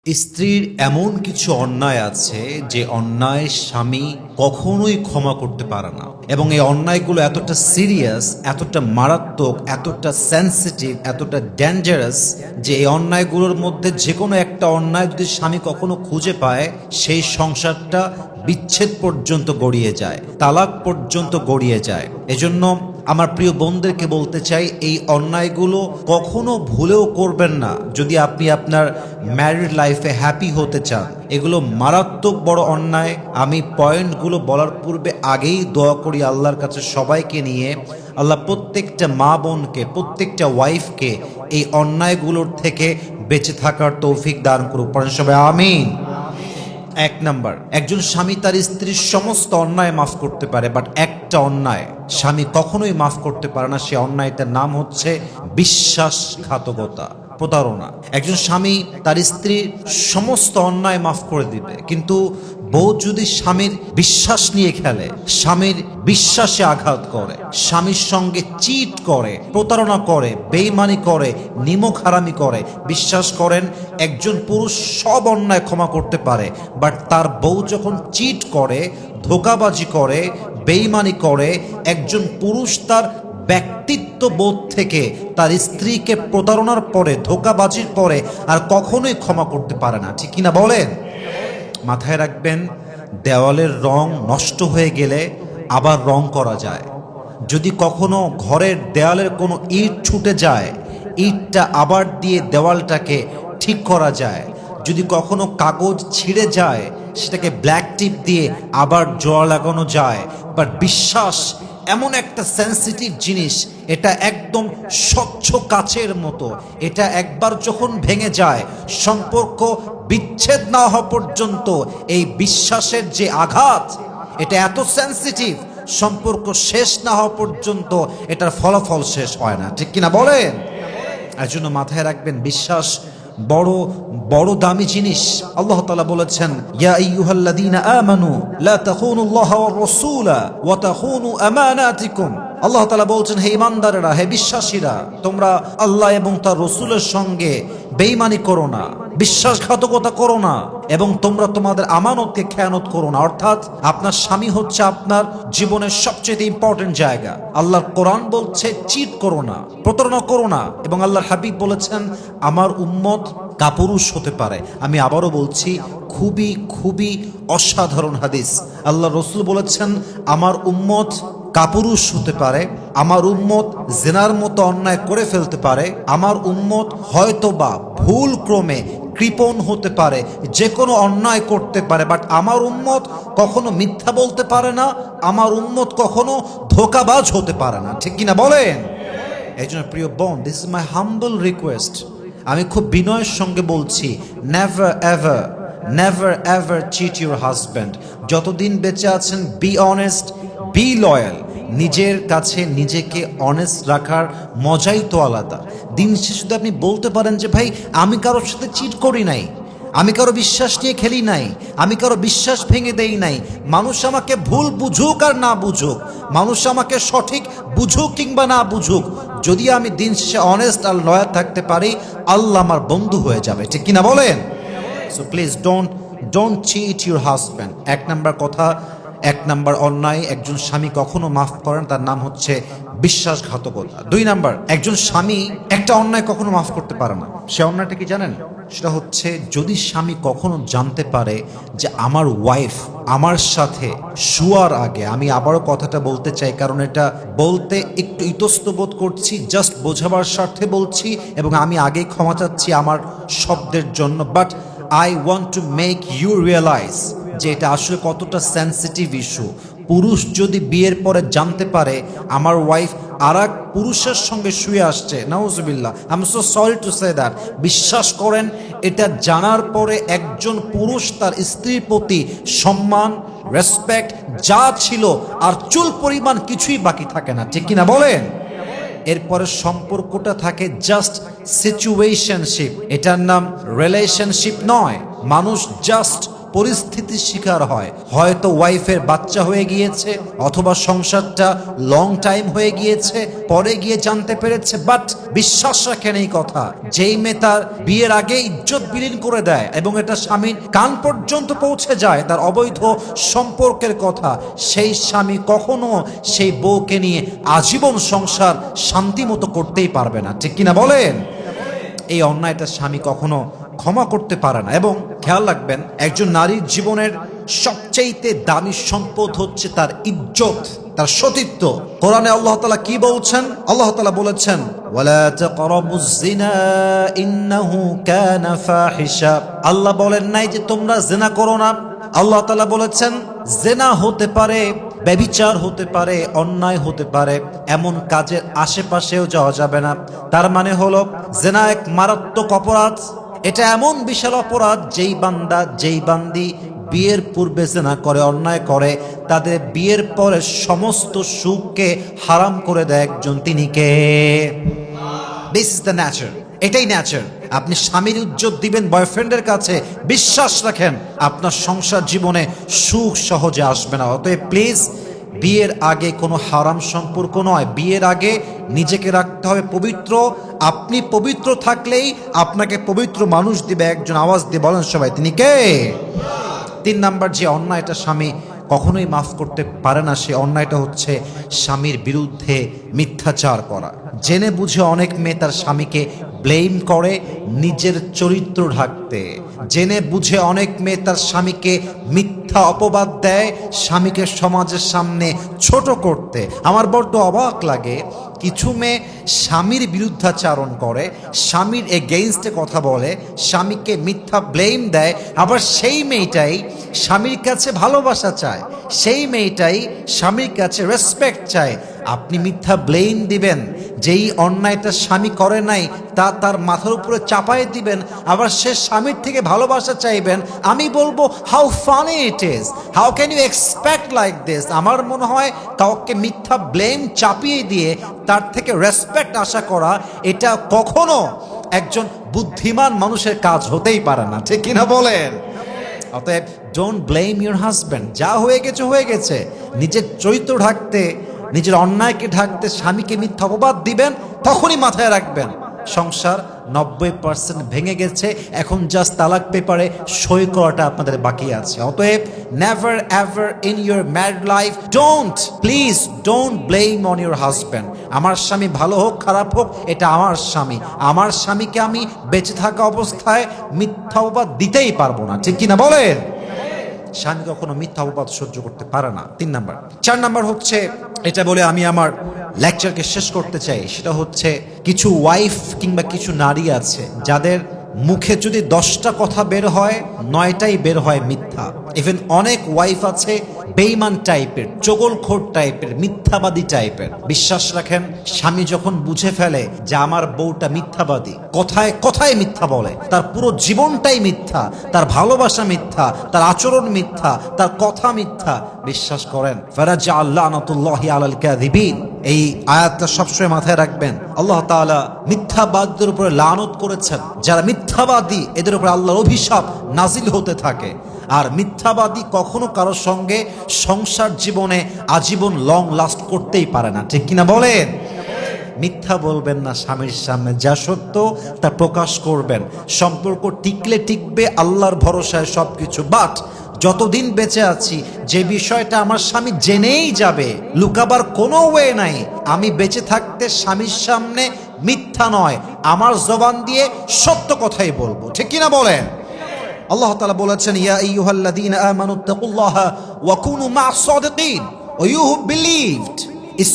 স্ত্রীর এমন কিছু অন্যায় আছে যে অন্যায় স্বামী কখনোই ক্ষমা করতে পারে না, এবং এই অন্যায়গুলো এতটা সিরিয়াস, এতটা মারাত্মক, এতটা সেনসিটিভ, এতটা ডেঞ্জারাস যে এই অন্যায়গুলোর মধ্যে যে কোনো একটা অন্যায় যদি স্বামী কখনো খুঁজে পায়, সেই সংসারটা বিচ্ছেদ পর্যন্ত গড়িয়ে যায়, তালাক পর্যন্ত গড়িয়ে যায়। এজন্য আমার প্রিয় বোনদেরকে বলতে চাই, এই অন্যায়গুলো কখনো ভুলেও করবেন না যদি আপনি আপনার ম্যারিড লাইফে হ্যাপি হতে চান। এগুলো মারাত্মক বড় অন্যায়। আমি পয়েন্টগুলো বলার পূর্বে আগেই দোয়া করি আল্লাহর কাছে সবাইকে নিয়ে, আল্লাহ প্রত্যেকটা মা বোনকে, প্রত্যেকটা ওয়াইফকে এই অন্যায়গুলোর থেকে বেঁচে থাকার তৌফিক দান করুক। পড়েন সবাই আমিন। এক নাম্বার, একজন স্বামী তার স্ত্রীর সমস্ত অন্যায় মাফ করতে পারে, বাট একটা অন্যায় স্বামী কখনোই মাফ করতে পারে না। সে অন্যায়টার নাম হচ্ছে বিশ্বাসঘাতকতা, প্রতারণা। একজন স্বামী তার স্ত্রীর সমস্ত অন্যায় মাফ করে দিবে, কিন্তু বউ যদি স্বামীর বিশ্বাস নিয়ে খেলে, স্বামীর বিশ্বাসে আঘাত করে, স্বামীর সঙ্গে চিট করে, প্রতারণা করে, বেইমানি করে, নিমক হারামি করে, বিশ্বাস করেন একজন পুরুষ সব অন্যায় ক্ষমা করতে পারে, বাট তার বউ যখন চিট করে, ধোঁকাবাজি করে, বেইমানি করে, একজন পুরুষ তার ব্যক্তিত্ব বোধ থেকে তার স্ত্রীকে প্রতারণার পরে, ধোঁকাবাজির পরে আর কখনোই ক্ষমা করতে পারে না। ঠিক কিনা বলেন? মাথায় রাখবেন, দেওয়ালের রং নষ্ট হয়ে গেলে আবার রং করা যায়। যদি কখনো ঘরের দেওয়ালের কোনো ইট ছুটে যায়, ইটটা আবার দিয়ে দেওয়ালটাকে ঠিক করা যায়। যদি কখনো কাগজ ছিঁড়ে যায়, সেটাকে ব্ল্যাক টিপ দিয়ে আবার জোড়া লাগানো যায়। বাট বিশ্বাস এমন একটা সেন্সিটিভ জিনিস, এটা একদম স্বচ্ছ কাচের মতো। এটা একবার যখন ভেঙে যায়, সম্পর্ক বিচ্ছেদ না হওয়া পর্যন্ত এই বিশ্বাসের যে আঘাত, এটা এত সেন্সিটিভ, সম্পর্ক শেষ না হওয়া পর্যন্ত এটার ফলাফল শেষ হয় না। ঠিক কিনা বলেন? এর জন্য মাথায় রাখবেন, বিশ্বাস বড় বড় দামি জিনিস। আল্লাহ তাআলা বলেছেন, ইয়া আইয়ুহাল্লাযীনা আমানু লা তাখুনুল্লাহা ওয়ার রাসূলা ওয়া তাখুনু আমানাতিকুম। আল্লাহ তাআলা বলছেন, হে ঈমানদারেরা, হে বিশ্বাসীরা, তোমরা আল্লাহ এবং তার রাসূলের সঙ্গে বেঈমানি করো না, বিশ্বাসঘাতকতা করো না, এবং তোমরা তোমাদের আমানতকে খেয়ানত করো না। অর্থাৎ আপনার স্বামী হচ্ছে আপনার জীবনের সবচেয়ে ইম্পর্টেন্ট জায়গা। আল্লাহর কোরআন বলছে চিট করো না, প্রতারণা করো না, এবং আল্লাহর হাবিব বলেছেন আমার উম্মত কাপুরুষ হতে পারে। আমি আবারও বলছি, খুবই খুবই অসাধারণ হাদিস। আল্লাহ রসুল বলেছেন আমার উম্মত কাপুরুষ হতে পারে, আমার উম্মত জেনার মতো অন্যায় করে ফেলতে পারে, আমার উম্মত হয়তোবা ভুল ক্রমে কৃপণ হতে পারে, যে কোনো অন্যায় করতে পারে, বাট আমার উম্মত কখনো মিথ্যা বলতে পারে না, আমার উম্মত কখনো ধোঁকাবাজ হতে পারে না। ঠিক কিনা বলেন? এই জন্য প্রিয় বোন, this is my humble request, আমি খুব বিনয়ের সঙ্গে বলছি, never ever cheat your husband. যতদিন বেঁচে আছেন, বি অনেস্ট, বি লয়াল। নিজের কাছে নিজেকে অনেস্ট রাখার মজাই তো আলাদা। দিন শেষে যদি আপনি বলতে পারেন যে ভাই আমি কারোর সাথে চিট করি নাই, আমি কারো বিশ্বাস নিয়ে খেলি নাই, আমি কারো বিশ্বাস ভেঙে দেই নাই, মানুষ আমাকে ভুল বুঝুক আর না বুঝুক, মানুষ আমাকে সঠিক বুঝুক কিংবা না বুঝুক, যদি আমি দিন শেষে অনেস্ট আর লয়াল থাকতে পারি, আল্লাহ আমার বন্ধু হয়ে যাবে। ঠিক কিনা বলেন? So please don't cheat your husband. এক নাম্বার অন্যায় একজন স্বামী কখনো মাফ করেন, তার নাম হচ্ছে বিশ্বাসঘাতকতা। 2 নাম্বার, একজন স্বামী একটা অন্যায় কখনো মাফ করতে পারে না। সে অন্যায়টা কি জানেন? সেটা হচ্ছে যদি স্বামী কখনো জানতে পারে যে আমার ওয়াইফ আমার সাথে শোয়ার আগে, আমি আবারও কথাটা বলতে চাই কারণ এটা বলতে একটু ইতস্তবোধ করছি, জাস্ট বোঝাবার স্বার্থে বলছি, এবং আমি আগেই ক্ষমা চাচ্ছি আমার শব্দের জন্য, but I want to make you realise যে এটা আসলে কতটা সেন্সিটিভ ইস্যু। পুরুষ যদি বিয়ের পরে জানতে পারে আমার ওয়াইফ আর এক পুরুষের সঙ্গে শুয়ে আসছে, নাউজুবিল্লাহ, I am so sorry to say that, বিশ্বাস করেন এটা জানার পরে একজন পুরুষ তার স্ত্রীর প্রতি সম্মান, রেসপেক্ট যা ছিল আর চুল পরিমাণ কিছুই বাকি থাকে না। ঠিক কিনা বলেন? এরপরে সম্পর্কটা থাকে জাস্ট সিচুয়েশনশিপ, এটার নাম রিলেশনশিপ নয়। মানুষ জাস্ট পরিস্থিতির শিকার হয়। হয়তো ওয়াইফের বাচ্চা হয়ে গিয়েছে, অথবা সংসারটা লং টাইম হয়ে গিয়েছে, পরে গিয়ে জানতে পেরেছে। বাট বিশ্বাস রাখেন এই কথা, যেই মেয়ে তার বিয়ের আগে ইজ্জত বিলীন করে দেয় এবং এটা স্বামীর কান পর্যন্ত পৌঁছে যায় তার অবৈধ সম্পর্কের কথা, সেই স্বামী কখনো সেই বউকে নিয়ে আজীবন সংসার শান্তি মতো করতেই পারবে না। ঠিক কিনা বলেন? এই অন্যায়টা স্বামী কখনো ক্ষমা করতে পারে না। এবং খেয়াল রাখবেন, একজন নারীর জীবনের সবচাইতে দামি সম্পদ হচ্ছে তার ইজ্জত, তার সতীত্ব। কোরআনে আল্লাহ তাআলা কি বলছেন? আল্লাহ তাআলা বলেছেন, ওয়ালা তাকরাবুজ জিনা ইন্নাহু কানা ফাহিশা। আল্লাহ বলেন নাই যে তোমরা জিনা করো না। আল্লাহ তাআলা বলেছেন জিনা হতে পারে, ব্যভিচার হতে পারে, অন্যায় হতে পারে, এমন কাজের আশেপাশেও যাওয়া যাবে না। তার মানে হলো জিনা এক মারাত্মক অপরাধ। এটা এমন বিশাল অপরাধ, যেই বান্দা যেই বান্দি বিয়ের পূর্বে জিনা করে, অন্যায় করে, তাদের বিয়ের পরে সমস্ত সুখকে হারাম করে দেয় একজন, তিনি কে? দিস ইজ দ্য ন্যাচার, এটাই ন্যাচার। আপনি স্বামীর ইজ্জত দিবেন বয়ফ্রেন্ডের কাছে, বিশ্বাস রাখেন আপনার সংসার জীবনে সুখ সহজে আসবে না। অতএব প্লিজ, বিয়ের আগে কোনো হারাম সম্পর্ক নয়। বিয়ের আগে নিজেকে রাখতে হবে পবিত্র। আপনি পবিত্র থাকলেই আপনাকে পবিত্র মানুষ দিবে একজন। আওয়াজ দিয়ে বলেন সবাই, তিনি কে? 3 নাম্বার যে অন্যায়টা স্বামী কখনোই মাফ করতে পারে না, সে অন্যায়টা হচ্ছে স্বামীর বিরুদ্ধে মিথ্যাচার করা। জেনে বুঝে অনেক মেয়ে তার স্বামীকে ব্লেম করে নিজের চরিত্র ঢাকতে। জেনে বুঝে অনেক মেয়ে তার স্বামীকে মিথ্যা অপবাদ দেয় স্বামীকে সমাজের সামনে ছোট করতে। আমার বড্ড অবাক লাগে, কিছু মেয়ে স্বামীর বিরুদ্ধাচারণ করে, স্বামীর এগেইনস্টে কথা বলে, স্বামীকে মিথ্যা ব্লেম দেয়, আবার সেই মেয়েটাই স্বামীর কাছে ভালোবাসা চায়, সেই মেয়েটাই স্বামীর কাছে রেসপেক্ট চায়। আপনি মিথ্যা ব্লেম দিবেন, যেই অন্যায়টা স্বামী করে নাই তা তার মাথার উপরে চাপাই দিবেন, আবার সে স্বামীর থেকে ভালোবাসা চাইবেন। আমি বলবো, how funny it is, how can you expect like this? আমার মনে হয় কাউকে মিথ্যা ব্লেম চাপিয়ে দিয়ে তার থেকে রেসপেক্ট আশা করা, এটা কখনো একজন বুদ্ধিমান মানুষের কাজ হতেই পারে না। ঠিক কিনা বলেন? অতএব ডোন্ট ব্লেম ইউর হাজব্যান্ড। যা হয়ে গেছে হয়ে গেছে। নিজের চরিত্র ঢাকতে, নিজের অন্যায়কে ঢাকতে স্বামীকে মিথ্যা অপবাদ দিবেন, তখনই মাথায় রাখবেন সংসার 90% ভেঙে গেছে। এখন জাস্ট তালাক পেপারে সই করাটা আপনাদের বাকি আছে। অতএব never ever in your married life please don't blame on your husband. আমার স্বামী ভালো হোক খারাপ হোক, এটা আমার স্বামী। আমার স্বামীকে আমি বেঁচে থাকা অবস্থায় মিথ্যা অপবাদ দিতেই পারবো না। ঠিক কিনা বলেন? স্বামী কখনো মিথ্যা অপবাদ সহ্য করতে পারে না। 3 নাম্বার। 4 নাম্বার হচ্ছে, এটা বলে আমি আমার লেকচারকে শেষ করতে চাই, সেটা হচ্ছে কিছু ওয়াইফ কিংবা কিছু নারী আছে যাদের মুখে যদি 10টা কথা বের হয়, 9টাই বের হয় মিথ্যা। ইভেন অনেক ওয়াইফ আছে বেঈমান টাইপের, চগলখোর টাইপের, মিথ্যাবাদী টাইপের। বিশ্বাস রাখেন, স্বামী যখন বুঝে ফেলে যে আমার বউটা মিথ্যাবাদী, কথায় কথায় মিথ্যা বলে, তার পুরো জীবনটাই মিথ্যা, তার ভালোবাসা মিথ্যা, তার আচরণ মিথ্যা, তার কথা মিথ্যা, বিশ্বাস করেন ফারাজা লানাতুল্লাহি আলাল কাযিবিন, এই আয়াতটা সবসময় মাথায় রাখবেন। আল্লাহ তাআলা মিথ্যাবাদীদের উপরে লানত করেছেন। যারা মিথ্যাবাদী এদের উপরে আল্লাহর অভিশাপ নাজিল হতে থাকে। আর মিথ্যাবাদী কখনো কারোর সঙ্গে সংসার জীবনে আজীবন লং লাস্ট করতেই পারে না। ঠিক কিনা বলেন? মিথ্যা বলবেন না স্বামীর সামনে, যা সত্য তা প্রকাশ করবেন। সম্পর্ক টিকলে টিকবে আল্লাহর ভরসায় সবকিছু। বাট যতদিন বেঁচে আছি, যে বিষয়টা আমার স্বামী জেনেই যাবে, লুকাবার কোনো ওয়ে নাই। আমি বেঁচে থাকতে স্বামীর সামনে মিথ্যা নয়, আমার জবান দিয়ে সত্য কথাই বলবো। ঠিক কিনা বলেন? আল্লাহ তাআলা বলেছেন, ইয়া আইয়ুহাল্লাযীনা আমানুত্তাকুল্লাহা ওয়া কুনু মা'আস সাদিকিন, O you who believed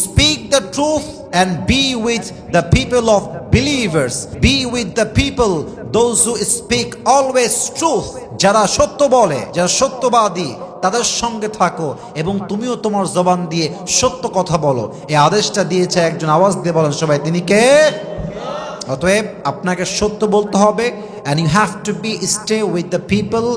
speak the truth and be with the people of believers, be with the people those who speak always truth, যারা সত্য বলে, যারা সত্যবাদী, তাদের সঙ্গে থাকো এবং তুমিও তোমার জবান দিয়ে সত্য কথা বলো। এই আদেশটা দিয়েছে একজন। আওয়াজ দিয়ে বলেন সবাই, তিনি কে? অতএব আপনাকে সত্য বলতে হবে, and you have to be stay with the people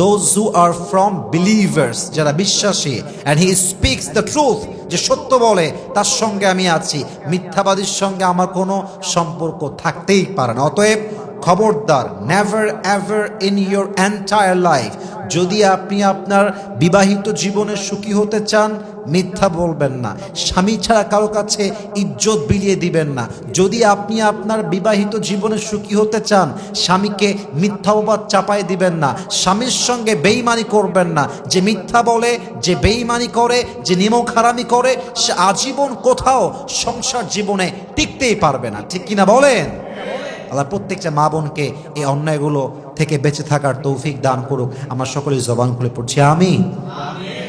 those who are from believers, যারা বিশ্বাসী, and he speaks the truth, যে সত্য বলে তার সঙ্গে আমি আছি, মিথ্যাবাদীর সঙ্গে আমার কোনো সম্পর্ক থাকতেই পারে না। অতএব খবরদার, never ever in your entire life যদি আপনি আপনার বিবাহিত জীবনে সুখী হতে চান, মিথ্যা বলবেন না। স্বামী ছাড়া কারো কাছে ইজ্জত বিলিয়ে দিবেন না। যদি আপনি আপনার বিবাহিত জীবনে সুখী হতে চান, স্বামীকে মিথ্যা অপবাদ চাপাই দিবেন না। স্বামীর সঙ্গে বেঈমানি করবেন না। যে মিথ্যা বলে, যে বেঈমানি করে, যে নিমক হারামি করে, সে আজীবন কোথাও সংসার জীবনে টিকতেই পারবে না। ঠিক কিনা বলেন? আল্লাহ প্রত্যেকটা মা বোনকে এই অন্যায়গুলো থেকে বেঁচে থাকার তৌফিক দান করুক। আমরা সকলেই জবান খুলে পড়ছি আমিন।